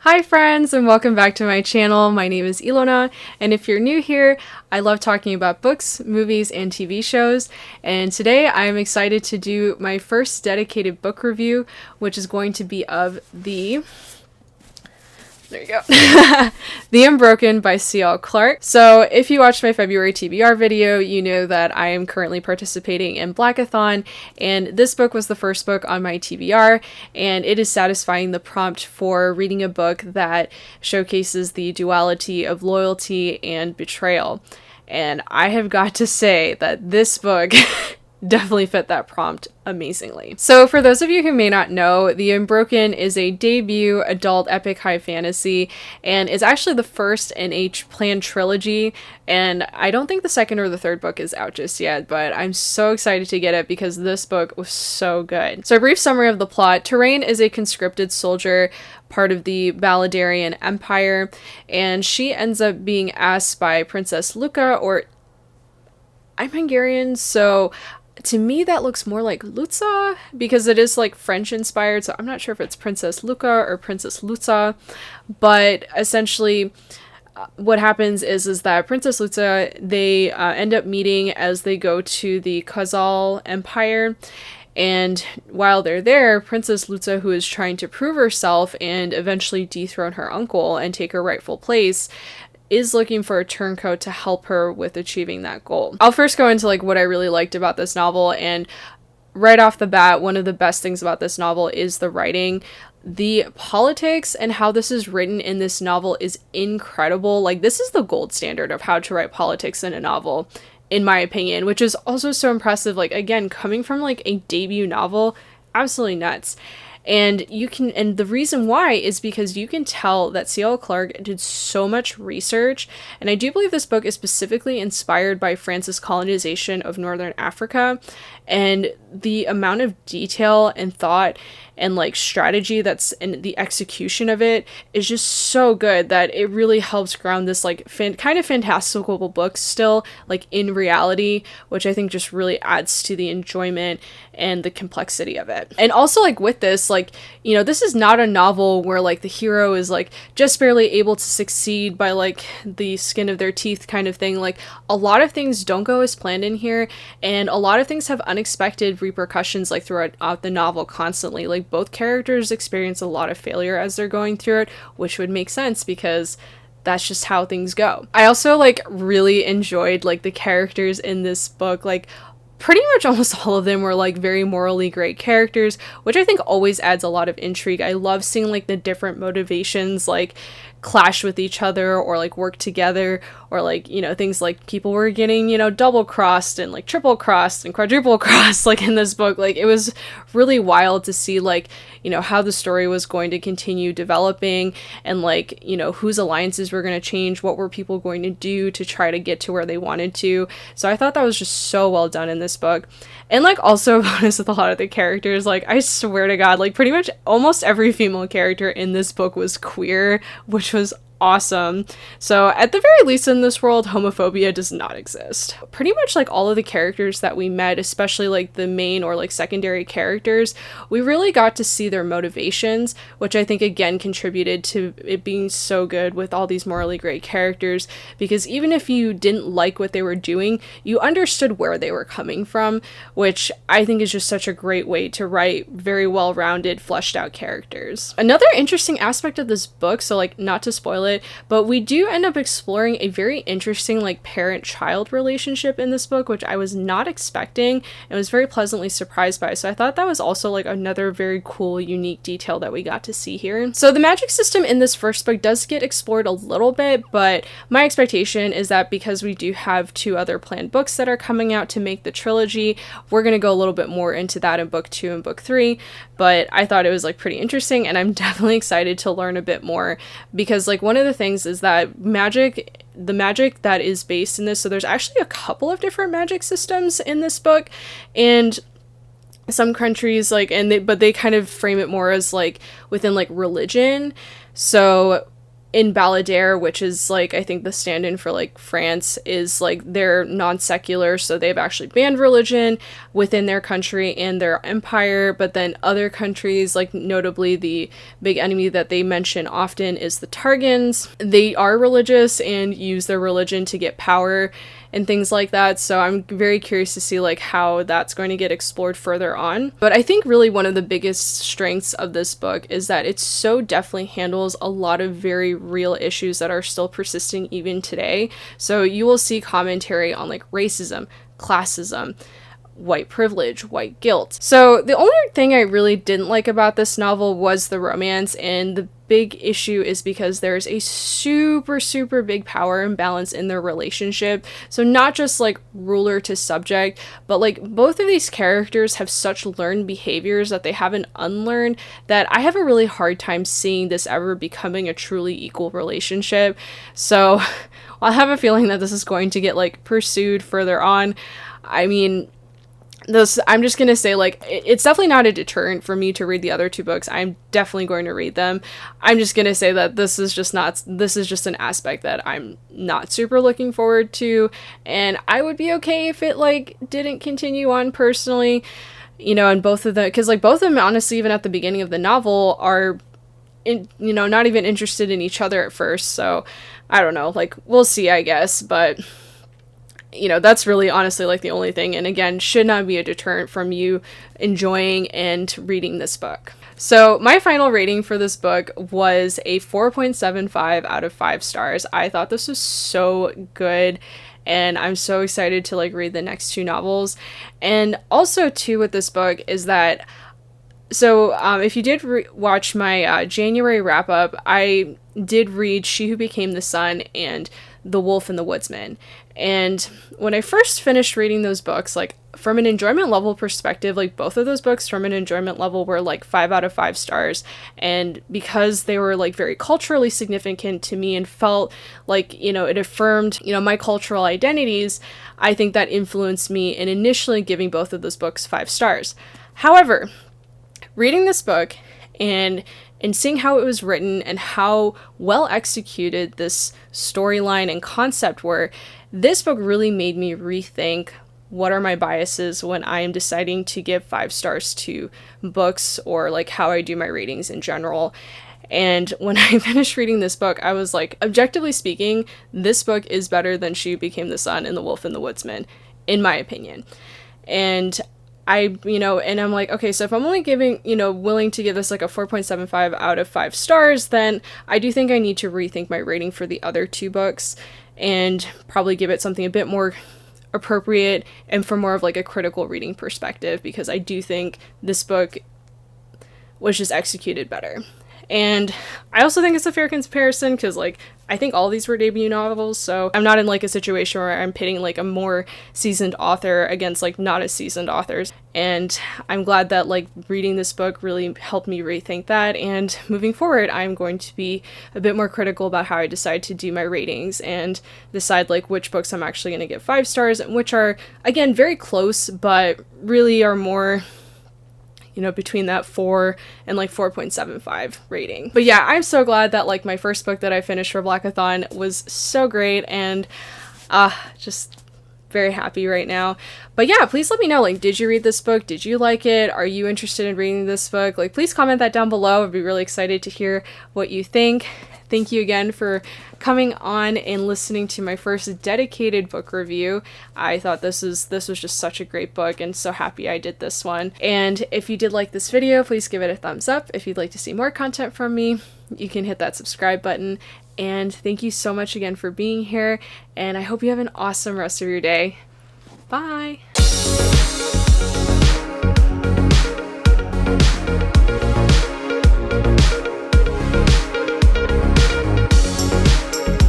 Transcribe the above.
Hi friends, and welcome back to my channel. My name is Ilona, and if you're new here, I love talking about books, movies, and TV shows, and today I am excited to do my first dedicated book review, which is going to be of there you go. The Unbroken by C.L. Clarke. So if you watched my February TBR video, you know that I am currently participating in Blackathon, and this book was the first book on my TBR, and it is satisfying the prompt for reading a book that showcases the duality of loyalty and betrayal. And I have got to say that this book definitely fit that prompt amazingly. So for those of you who may not know, The Unbroken is a debut adult epic high fantasy, and it's actually the first in a planned trilogy, and I don't think the second or the third book is out just yet, but I'm so excited to get it because this book was so good. So a brief summary of the plot: Touraine is a conscripted soldier, part of the Baladarian Empire, and she ends up being asked by Princess Luca, or I'm Hungarian, so to me that looks more like Lutza because it is like French inspired, so I'm not sure if it's Princess Luca or Princess Lutza, but essentially what happens is that Princess Lutza, they end up meeting as they go to the Khazar Empire. And while they're there, Princess Lutza, who is trying to prove herself and eventually dethrone her uncle and take her rightful place, is looking for a turncoat to help her with achieving that goal. I'll first go into like what I really liked about this novel, and right off the bat, one of the best things about this novel is the writing. The politics and how this is written in this novel is incredible. Like, this is the gold standard of how to write politics in a novel, in my opinion, which is also so impressive. Like, again, coming from like a debut novel, absolutely nuts. And the reason why is because you can tell that C.L. Clarke did so much research, and I do believe this book is specifically inspired by France's colonization of Northern Africa, and the amount of detail and thought and like strategy that's in the execution of it is just so good that it really helps ground this like kind of fantastical book still like in reality, which I think just really adds to the enjoyment and the complexity of it. And also, like, with this, like, you know, this is not a novel where like the hero is like just barely able to succeed by like the skin of their teeth kind of thing. Like, a lot of things don't go as planned in here, and a lot of things have unexpected repercussions like throughout the novel constantly. Like, both characters experience a lot of failure as they're going through it, which would make sense because that's just how things go. I also like really enjoyed like the characters in this book. Like, pretty much almost all of them were like very morally great characters, which I think always adds a lot of intrigue. I love seeing like the different motivations like clash with each other or like work together, or like, you know, things like people were getting, you know, double crossed and like triple crossed and quadruple crossed like in this book. Like, it was really wild to see like, you know, how the story was going to continue developing, and like, you know, whose alliances were going to change, what were people going to do to try to get to where they wanted to. So I thought that was just so well done in this book. And like, also a bonus with a lot of the characters, like, I swear to God, like pretty much almost every female character in this book was queer, which was awesome. So at the very least in this world, homophobia does not exist. Pretty much like all of the characters that we met, especially like the main or like secondary characters, we really got to see their motivations, which I think again contributed to it being so good with all these morally great characters, because even if you didn't like what they were doing, you understood where they were coming from, which I think is just such a great way to write very well-rounded, fleshed out characters. Another interesting aspect of this book, so like not to spoil it, but we do end up exploring a very interesting like parent-child relationship in this book, which I was not expecting and was very pleasantly surprised by. So I thought that was also like another very cool, unique detail that we got to see here. So the magic system in this first book does get explored a little bit, but my expectation is that because we do have 2 other planned books that are coming out to make the trilogy, we're going to go a little bit more into that in book 2 and book 3. But I thought it was like pretty interesting, and I'm definitely excited to learn a bit more, because like one of the things is that the magic that is based in this, so there's actually a couple of different magic systems in this book, and some countries like, but they kind of frame it more as like within like religion. So in Balladeer, which is like, I think the stand-in for like France, is like they're non-secular, so they've actually banned religion within their country and their empire. But then other countries, like notably the big enemy that they mention often is the Targans, they are religious and use their religion to get power and things like that. So I'm very curious to see like how that's going to get explored further on. But I think really one of the biggest strengths of this book is that it so definitely handles a lot of very real issues that are still persisting even today. So you will see commentary on like racism, classism, white privilege, white guilt. So the only thing I really didn't like about this novel was the romance, and the big issue is because there's a super big power imbalance in their relationship. So not just like ruler to subject, but like both of these characters have such learned behaviors that they haven't unlearned, that I have a really hard time seeing this ever becoming a truly equal relationship. So I have a feeling that this is going to get like pursued further on. I mean, I'm just gonna say, like, it's definitely not a deterrent for me to read the other two books. I'm definitely going to read them. I'm just gonna say that this is just an aspect that I'm not super looking forward to, and I would be okay if it like didn't continue on personally, you know. And both of them, because like both of them honestly, even at the beginning of the novel, are not even interested in each other at first. So I don't know, like, we'll see, I guess. But that's really honestly like the only thing, and again, should not be a deterrent from you enjoying and reading this book. So my final rating for this book was a 4.75 out of 5 stars. I thought this was so good, and I'm so excited to like read the next 2 novels. And also too with this book is that, so if you did watch my January wrap up, I did read She Who Became the Sun and The Wolf and the Woodsman. And when I first finished reading those books, like from an enjoyment level perspective, like both of those books from an enjoyment level were like 5 out of 5 stars. And because they were like very culturally significant to me and felt like, it affirmed, my cultural identities, I think that influenced me in initially giving both of those books 5 stars. However, reading this book and seeing how it was written and how well executed this storyline and concept were, this book really made me rethink what are my biases when I am deciding to give 5 stars to books, or like how I do my ratings in general. And when I finished reading this book, I was like, objectively speaking, this book is better than She Who Became the Sun and The Wolf and the Woodsman, in my opinion. And and I'm like, okay, so if I'm only giving, willing to give this like a 4.75 out of 5 stars, then I do think I need to rethink my rating for the other 2 books and probably give it something a bit more appropriate and from more of like a critical reading perspective, because I do think this book was just executed better. And I also think it's a fair comparison because, like, I think all these were debut novels, so I'm not in, like, a situation where I'm pitting, like, a more seasoned author against, like, not as seasoned authors. And I'm glad that, like, reading this book really helped me rethink that, and moving forward, I'm going to be a bit more critical about how I decide to do my ratings and decide, like, which books I'm actually going to give 5 stars, and which are, again, very close, but really are more, between that 4 and like 4.75 rating. But yeah, I'm so glad that like my first book that I finished for Blackathon was so great, and just very happy right now. But yeah, please let me know, like, did you read this book? Did you like it? Are you interested in reading this book? Like, please comment that down below. I'd be really excited to hear what you think. Thank you again for coming on and listening to my first dedicated book review. I thought this was just such a great book, and so happy I did this one. And if you did like this video, please give it a thumbs up. If you'd like to see more content from me, you can hit that subscribe button. And thank you so much again for being here, and I hope you have an awesome rest of your day. Bye!